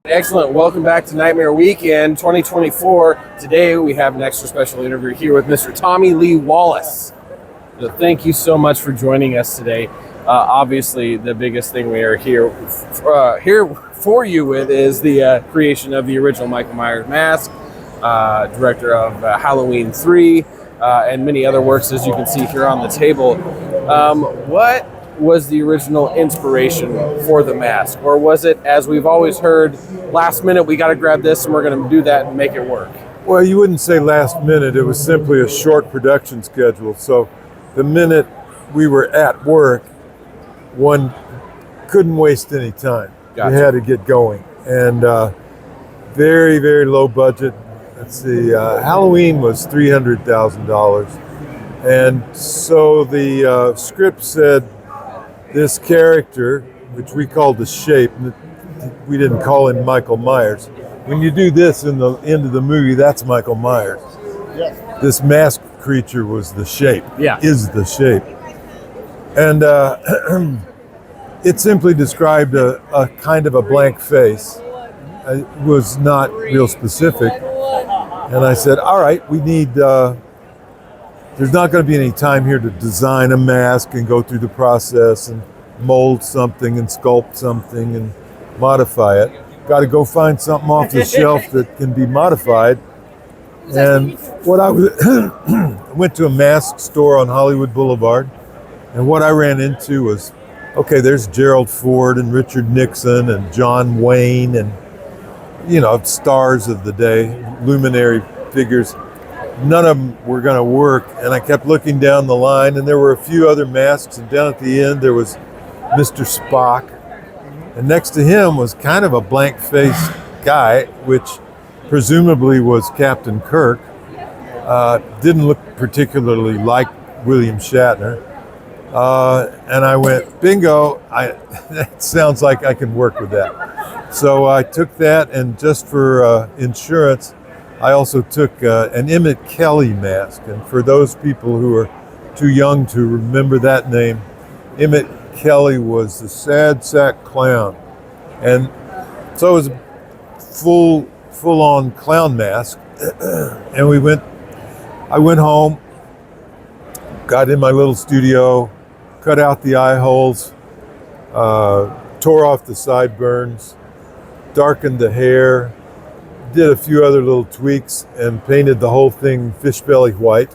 Excellent. Welcome back to Nightmare Weekend 2024. Today we have an extra special interview here with Mr. Tommy Lee Wallace. So thank you so much for joining us today. Obviously, the biggest thing we are here for you with is the creation of the original Michael Myers mask, director of Halloween 3, and many other works, as you can see here on the table. What was the original inspiration for the mask, or was it, as we've always heard, last minute we got to grab this and we're going to do that and make it work? Well, you wouldn't say last minute. It was simply a short production schedule. So the minute we were at work, one couldn't waste any time. Gotcha. We had to get going. And very, very low budget. Let's see, Halloween was $300,000. And so the script said, this character, which we called the Shape, we didn't call him Michael Myers. When you do this in the end of the movie, that's Michael Myers. Yes. This masked creature was the Shape, Yeah. is the Shape. And it simply described a kind of a blank face. It was not real specific. And I said, all right, we need, there's not going to be any time here to design a mask and go through the process and mold something and sculpt something and modify it. Got to go find something off the shelf that can be modified. And what I went to a mask store on Hollywood Boulevard, and what I ran into was, okay, there's Gerald Ford and Richard Nixon and John Wayne and, you know, stars of the day, luminary figures. None of them were going to work, and I kept looking down the line, and there were a few other masks, and down at the end there was Mr. Spock, and next to him was kind of a blank-faced guy, which presumably was Captain Kirk. Didn't look particularly like William Shatner, and I went, bingo, that sounds like I can work with that. So I took that, and just for insurance, I also took an Emmett Kelly mask, and for those people who are too young to remember that name, Emmett Kelly was the sad sack clown, and so it was a full-on clown mask. And I went home, got in my little studio, cut out the eye holes, tore off the sideburns, darkened the hair, did a few other little tweaks, and painted the whole thing fish belly white.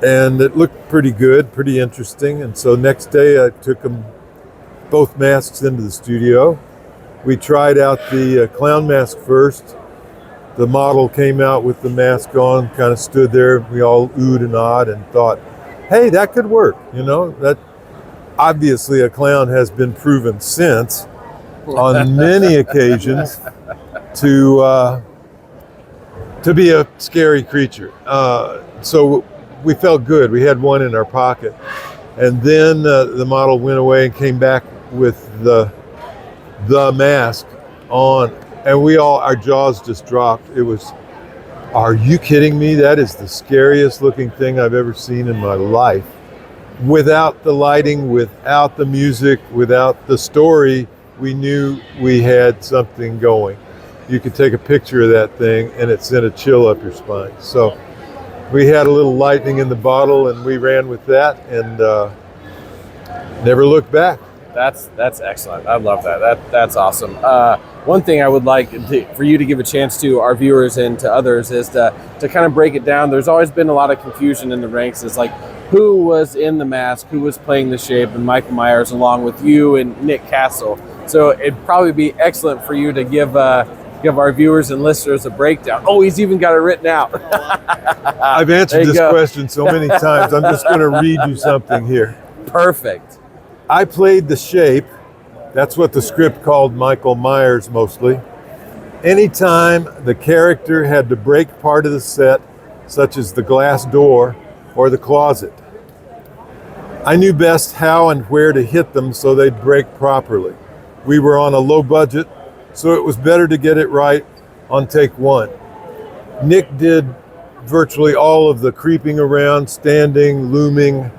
And it looked pretty good, pretty interesting. And so next day I took both masks into the studio. We tried out the clown mask first. The model came out with the mask on, kind of stood there. We all oohed and awed and thought, hey, that could work. You know, that obviously a clown has been proven since on many occasions to be a scary creature. So we felt good. We had one in our pocket. And then the model went away and came back with the mask on. And our jaws just dropped. It was, are you kidding me? That is the scariest looking thing I've ever seen in my life. Without the lighting, without the music, without the story, we knew we had something going. You could take a picture of that thing and it sent a chill up your spine. So we had a little lightning in the bottle and we ran with that and never looked back. That's excellent. I love that. That's awesome. One thing I would like for you to give a chance to our viewers and to others is to kind of break it down. There's always been a lot of confusion in the ranks. It's like, who was in the mask, who was playing the Shape, and Michael Myers along with you and Nick Castle. So it'd probably be excellent for you to give our viewers and listeners a breakdown. Oh, he's even got it written out. I've answered this question so many times. I'm just going to read you something here. Perfect. I played the Shape. That's what the script called Michael Myers mostly. Anytime the character had to break part of the set, such as the glass door or the closet, I knew best how and where to hit them so they'd break properly. We were on a low budget, so it was better to get it right on take one. Nick did virtually all of the creeping around, standing, looming,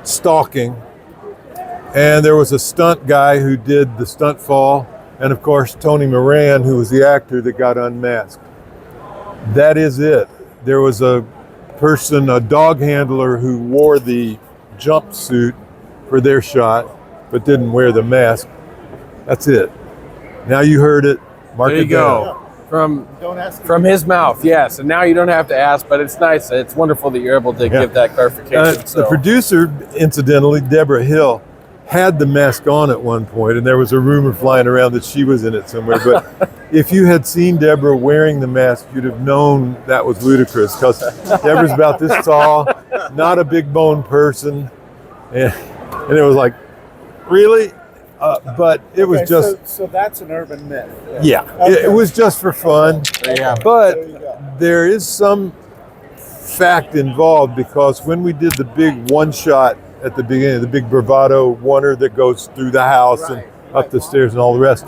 stalking. And there was a stunt guy who did the stunt fall and of course Tony Moran, who was the actor that got unmasked. That is it. There was a person, a dog handler, who wore the jumpsuit for their shot, but didn't wear the mask. That's it. Now you heard it. Mark There you it down. go. From Don't ask. from his mouth, yes. And now you don't have to ask, but it's nice. It's wonderful that you're able to give that clarification. The producer, incidentally, Deborah Hill, had the mask on at one point, and there was a rumor flying around that she was in it somewhere. But if you had seen Deborah wearing the mask, you'd have known that was ludicrous, because Deborah's about this tall, not a big bone person, and it was like, really? But it was just, So that's an urban myth. yeah, it was just for fun. Yeah. But There you go. there is some fact involved, because when we did the big one shot at the beginning, the big bravado oneer that goes through the house and up the stairs and all the rest,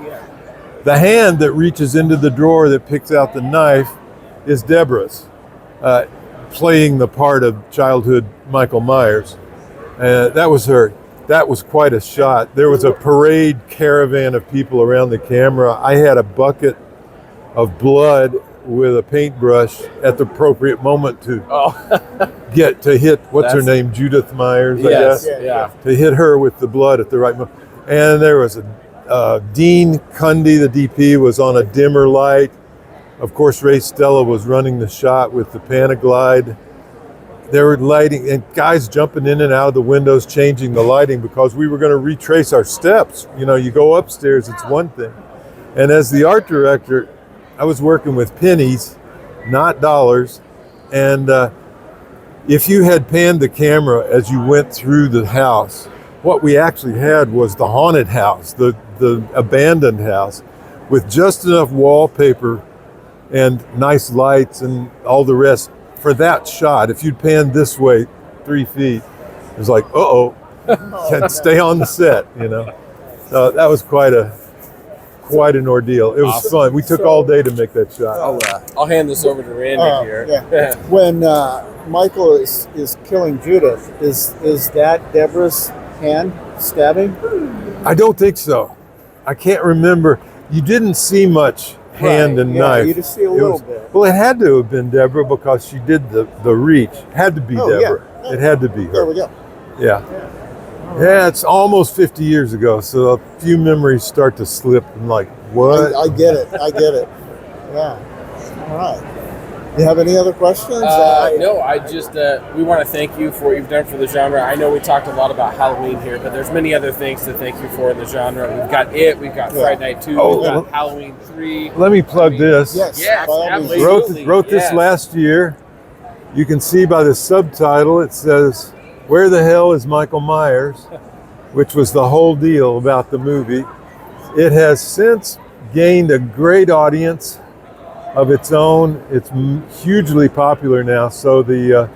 the hand that reaches into the drawer that picks out the knife is Deborah's, playing the part of childhood Michael Myers. That was her. That was quite a shot. There was a parade caravan of people around the camera. I had a bucket of blood with a paintbrush at the appropriate moment to get to hit, what's her name, Judith Myers, I Yes, guess? yeah. To hit her with the blood at the right moment. And there was a Dean Cundy, the DP, was on a dimmer light. Of course, Ray Stella was running the shot with the Panaglide. There were lighting and guys jumping in and out of the windows, changing the lighting, because we were going to retrace our steps. You know, you go upstairs, it's one thing. And as the art director, I was working with pennies, not dollars. And if you had panned the camera as you went through the house, what we actually had was the haunted house, the abandoned house, with just enough wallpaper and nice lights and all the rest for that shot. If you'd panned this way 3 feet, it was like, can't stay on the set, you know. So that was quite an ordeal. It was fun. We took all day to make that shot. I'll hand this over to Randy here. Yeah. When Michael is killing Judith, is that Deborah's hand stabbing? I don't think so. I can't remember. You didn't see much hand and knife. You just see a little bit. Well, it had to have been Deborah, because she did the reach. Had to be Deborah. Yeah. It had to be her. There we go. Yeah. Yeah, it's almost 50 years ago, so a few memories start to slip. I'm like, what? I get it. Yeah. All right. You have any other questions? No, I just we want to thank you for what you've done for the genre. I know we talked a lot about Halloween here, but there's many other things to thank you for in the genre. We've got It, we've got Friday Night 2, we've got Halloween 3. Let me plug this. Yes. Yes, by all means. absolutely. Wrote this last year. You can see by the subtitle, it says, "Where the hell is Michael Myers?" which was the whole deal about the movie. It has since gained a great audience of its own. It's hugely popular now. So the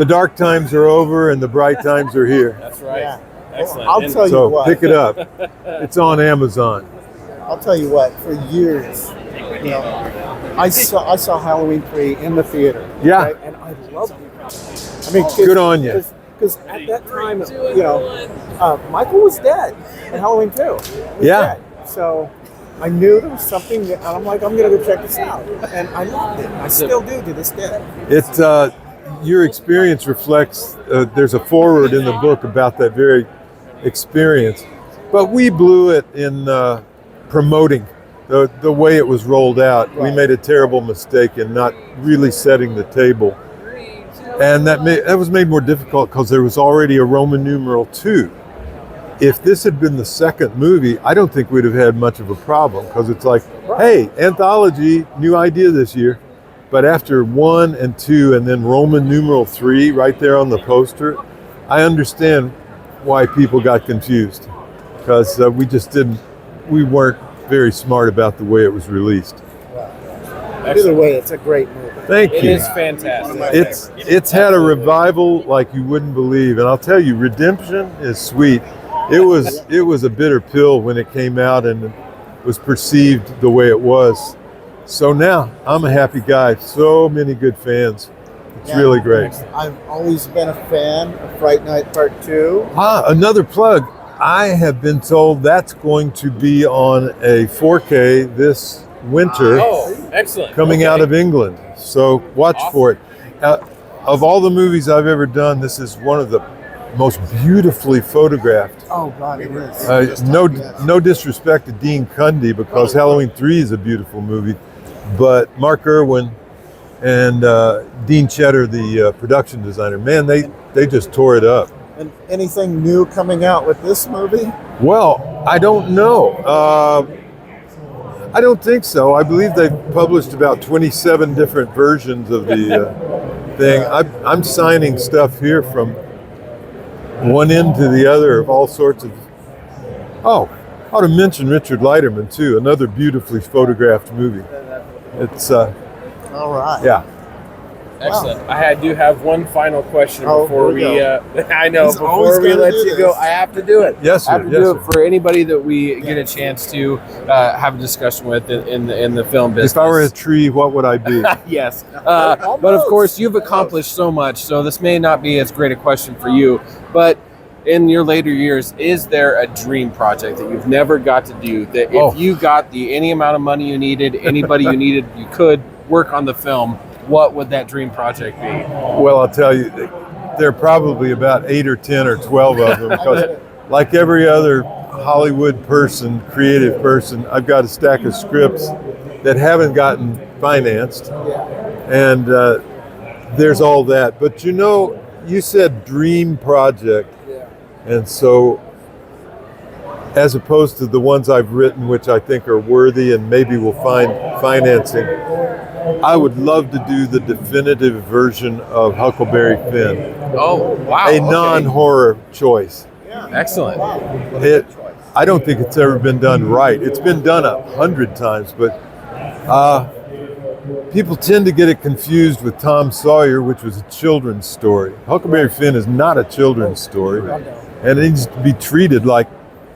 dark times are over and the bright times are here. That's right. Yeah. Excellent. I'll And tell you So what. pick it up. It's on Amazon. I'll tell you what. For years, you know, I saw Halloween 3 in the theater. Yeah. okay? And I loved it. I mean, Good on you. Because at that time, you know, Michael was dead in Halloween 2. He was Yeah. dead. So I knew there was something, and I'm like, I'm going to go check this out. And I loved it. I still do to this day. It's your experience reflects. There's a foreword in the book about that very experience, but we blew it in promoting the way it was rolled out. We made a terrible mistake in not really setting the table, and that was made more difficult because there was already a Roman numeral 2. If this had been the second movie, I don't think we'd have had much of a problem, because it's like, hey, anthology, new idea this year. But after 1 and 2 and then Roman numeral 3 right there on the poster, I understand why people got confused, because we weren't very smart about the way it was released. Either way, it's a great movie. Thank It you. is fantastic. It's had a revival like you wouldn't believe, and I'll tell you, redemption is sweet. It was a bitter pill when it came out and was perceived the way it was. So now I'm a happy guy. So many good fans. It's really great. I've always been a fan of Fright Night Part 2. Another plug. I have been told that's going to be on a 4K this winter, Oh, excellent. coming out of England. So watch for it. Of all the movies I've ever done, this is one of the most beautifully photographed. Oh God, it is. No disrespect to Dean Cundy, because Halloween 3 is a beautiful movie, but Mark Irwin and Dean Cheddar, the production designer, man, they just tore it up. And anything new coming out with this movie? Well, I don't know. I don't think so. I believe they've published about 27 different versions of the thing. I'm signing stuff here from one end to the other of all sorts of. Oh, I ought to mention Richard Leiterman too. Another beautifully photographed movie. It's All right. yeah. Excellent. I do have one final question Oh, before here we I know, He's always before we gotta let do you go, this. I have to do it. Yes, I have sir. to Yes, do sir. it for anybody that we get a chance to have a discussion with in the film business. If I were a tree, what would I be? Yes. But of course, you've accomplished so much, so this may not be as great a question for you. But in your later years, is there a dream project that you've never got to do that if you got any amount of money you needed, anybody you needed, you could work on the film, what would that dream project be? Well, I'll tell you, there are probably about 8 or 10 or 12 of them, because like every other Hollywood person, creative person, I've got a stack of scripts that haven't gotten financed. And there's all that. But you know, you said dream project. And so, as opposed to the ones I've written, which I think are worthy and maybe will find financing, I would love to do the definitive version of Huckleberry Finn. Oh, wow. A non-horror choice. Excellent. I don't think it's ever been done right. It's been done 100 times, but people tend to get it confused with Tom Sawyer, which was a children's story. Huckleberry Finn is not a children's story, and it needs to be treated like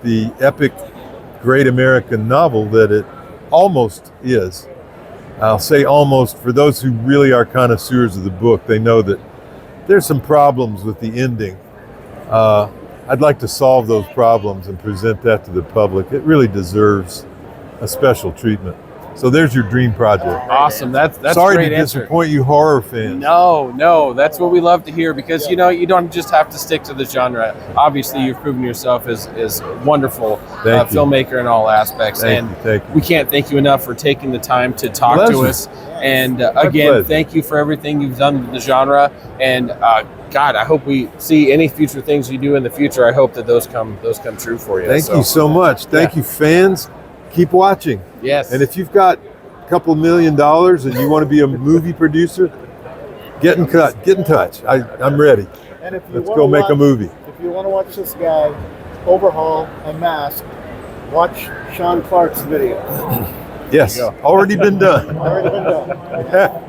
the epic great American novel that it almost is. I'll say almost for those who really are connoisseurs of the book. They know that there's some problems with the ending. I'd like to solve those problems and present that to the public. It really deserves a special treatment. So there's your dream project. Awesome. That's Sorry a great to answer. disappoint you horror fans. No, that's what we love to hear, because you know, you don't just have to stick to the genre. Obviously, you've proven yourself as a wonderful Thank you. filmmaker in all aspects. Thank you. We can't thank you enough for taking the time to talk to Pleasure. us. And again, pleasure. thank you for everything you've done with the genre. And God, I hope we see any future things you do in the future. I hope that those come true for you. Thank you so much. Thank you, fans. Keep watching. Yes. And if you've got a couple $1 million and you want to be a movie producer, get in touch. I'm ready. And if you Let's wanna go make a watch- movie. If you want to watch this guy overhaul and mask, watch Sean Clark's video. Yes, already been done. Already been done.